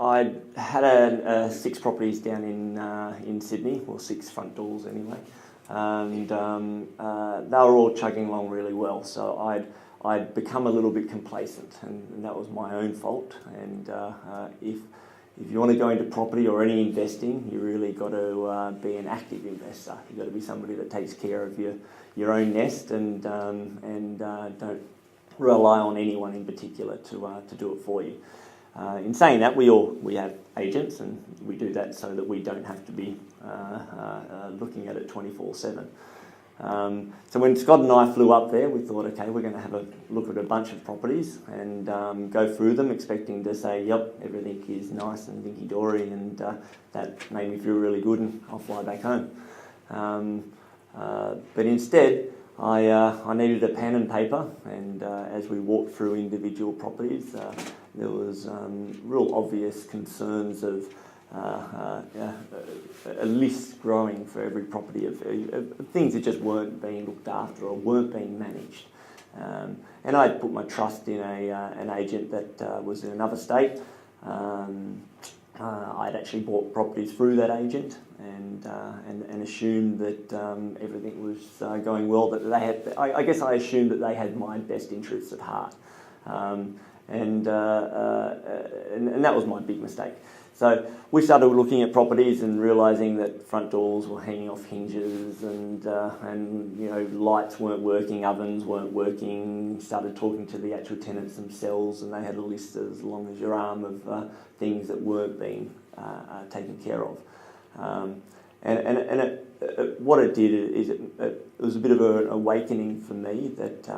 I had 6 properties down in Sydney, or 6 front doors anyway, and they were all chugging along really well. So I'd become a little bit complacent, and that was my own fault. And if you want to go into property or any investing, you really got to be an active investor. You've got to be somebody that takes care of your own nest and don't rely on anyone in particular to do it for you. In saying that, we have agents, and we do that so that we don't have to be looking at it 24/7. So when Scott and I flew up there, we thought, okay, we're going to have a look at a bunch of properties and go through them, expecting to say, yep, everything is nice and dinky-dory, and that made me feel really good, and I'll fly back home. But instead, I needed a pen and paper, and as we walked through individual properties, there was real obvious concerns of a list growing for every property of things that just weren't being looked after or weren't being managed. And I put my trust in an agent that was in another state. I'd actually bought properties through that agent and assumed that everything was going well. That they had, I guess I assumed that they had my best interests at heart, and that was my big mistake. So we started looking at properties and realising that front doors were hanging off hinges, and you know, lights weren't working, ovens weren't working. Started talking to the actual tenants themselves, and they had a list as long as your arm of things that weren't being taken care of. What it did is it was a bit of an awakening for me that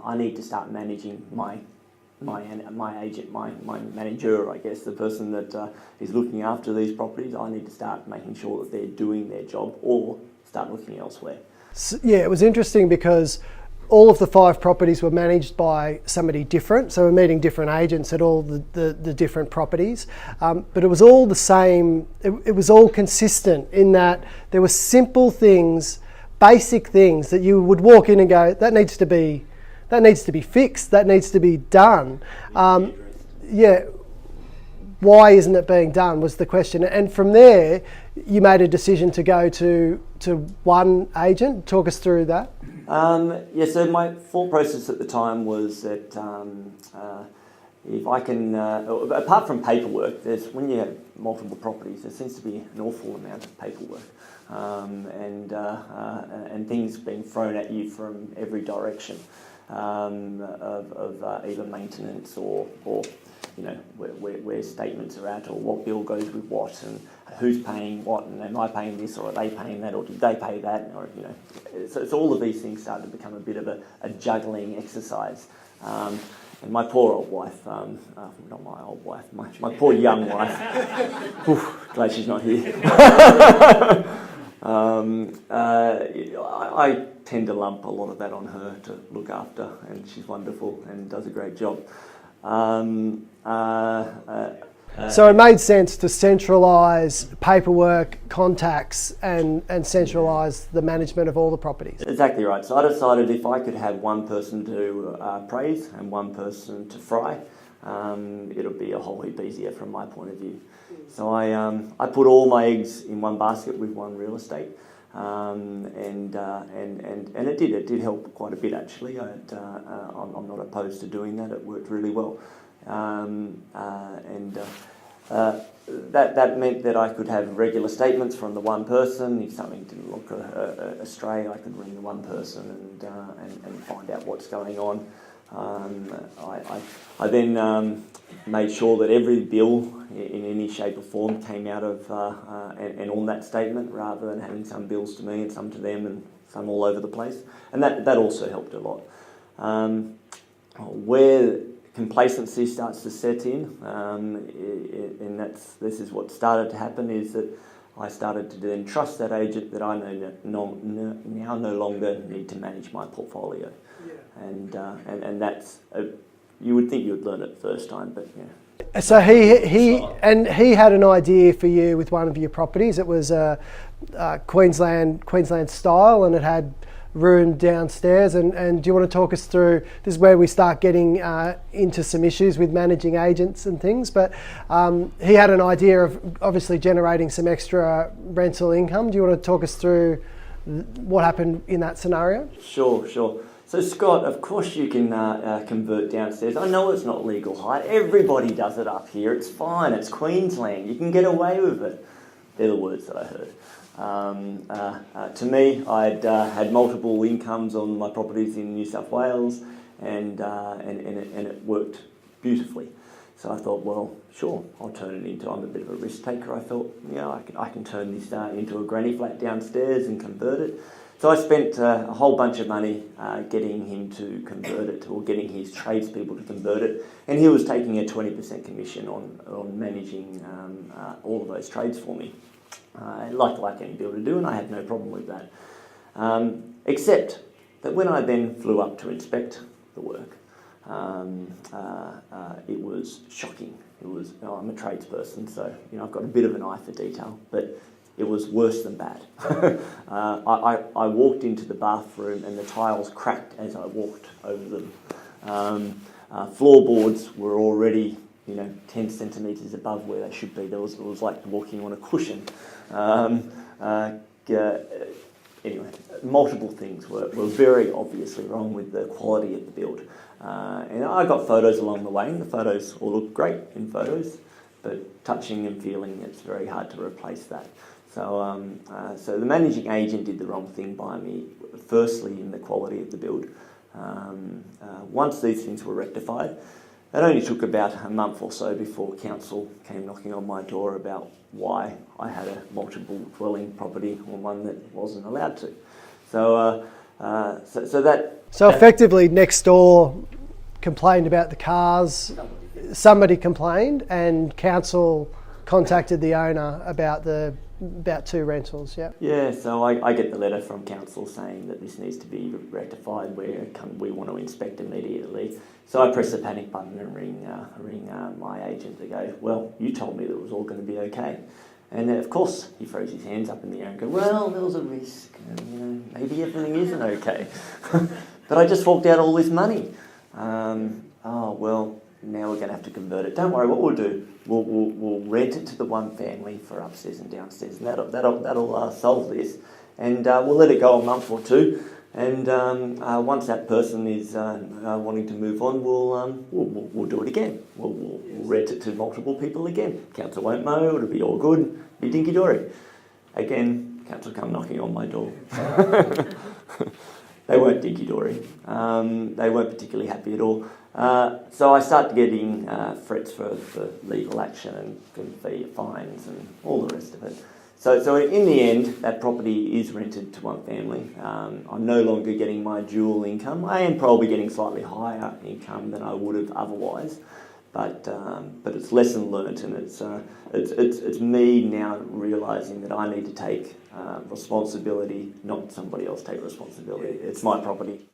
I need to start managing my agent, my manager, I guess, the person that is looking after these properties. I need to start making sure that they're doing their job, or start looking elsewhere. So, yeah, it was interesting because all of the 5 properties were managed by somebody different. So we're meeting different agents at all the different properties. But it was all the same. It was all consistent in that there were simple things, basic things that you would walk in and go, that needs to be fixed, that needs to be done. Yeah, why isn't it being done was the question. And from there, you made a decision to go to one agent. Talk us through that. Yeah, so my thought process at the time was that if I can, apart from paperwork, when you have multiple properties, there seems to be an awful amount of paperwork, and things being thrown at you from every direction. Of either maintenance or you know, where statements are at, or what bill goes with what, and who's paying what, and am I paying this, or are they paying that, or did they pay that, or you know, so all of these things start to become a bit of a juggling exercise. And my poor old wife, not my old wife, my poor young wife, glad she's not here. I tend to lump a lot of that on her to look after, and she's wonderful and does a great job. So it made sense to centralise paperwork, contacts, and centralise the management of all the properties. Exactly right. So I decided if I could have one person to praise and one person to fry, it'll be a whole heap easier from my point of view. So I put all my eggs in one basket with one real estate, and it did help quite a bit actually. I'm not opposed to doing that. It worked really well, that meant that I could have regular statements from the one person. If something didn't look astray, I could ring the one person and find out what's going on. I then made sure that every bill in any shape or form came out of and on that statement, rather than having some bills to me and some to them and some all over the place. And that also helped a lot. Where complacency starts to set in, and this is what started to happen, is that I started to then trust that agent that I now no longer need to manage my portfolio. Yeah. And that's you would think you would learn it the first time, but yeah. So he had an idea for you with one of your properties. It was Queensland style, and it had room downstairs. And do you want to talk us through, this is where we start getting into some issues with managing agents and things, but he had an idea of obviously generating some extra rental income. Do you want to talk us through what happened in that scenario? Sure. So Scott, of course you can convert downstairs. I know it's not legal height. Everybody does it up here. It's fine. It's Queensland. You can get away with it. They're the words that I heard. To me, I'd had multiple incomes on my properties in New South Wales, and it worked beautifully. So I thought, well, sure, I'll turn it into. I'm a bit of a risk taker. I thought, I can turn this into a granny flat downstairs and convert it. So I spent a whole bunch of money getting him to convert it, or getting his tradespeople to convert it, and he was taking a 20% commission on managing all of those trades for me, like any builder do, and I had no problem with that. Except that when I then flew up to inspect the work, it was shocking. I'm a tradesperson, so I've got a bit of an eye for detail, but it was worse than bad. I walked into the bathroom and the tiles cracked as I walked over them. Floorboards were already 10 centimetres above where they should be. It was like walking on a cushion. Anyway, multiple things were very obviously wrong with the quality of the build. And I got photos along the way, and the photos all look great in photos, but touching and feeling, it's very hard to replace that. So, so the managing agent did the wrong thing by me, firstly in the quality of the build. Once these things were rectified, it only took about a month or so before council came knocking on my door about why I had a multiple dwelling property on one that wasn't allowed to. So effectively next door complained about the cars, somebody complained, and council contacted the owner about 2 rentals, yeah? Yeah, so I get the letter from council saying that this needs to be rectified, we want to inspect immediately. So I press the panic button and ring my agent to go, well, you told me that it was all going to be okay. And then, of course, he throws his hands up in the air and goes, well, there was a risk, and maybe everything isn't okay. But I just forked out all this money. Well, now we're going to have to convert it. Don't worry, what we'll do, we'll rent it to the one family for upstairs and downstairs, and that'll solve this. And we'll let it go a month or two. And once that person is wanting to move on, we'll do it again. We'll rent it to multiple people again. Council won't mow, it'll be all good, be dinky-dory. Again, council come knocking on my door. They weren't dinky-dory. They weren't particularly happy at all. So I started getting threats for legal action and fines and all the rest of it. So in the end, that property is rented to one family. I'm no longer getting my dual income. I am probably getting slightly higher income than I would have otherwise, but it's lesson learnt, and it's me now realising that I need to take responsibility, not somebody else take responsibility. It's my property.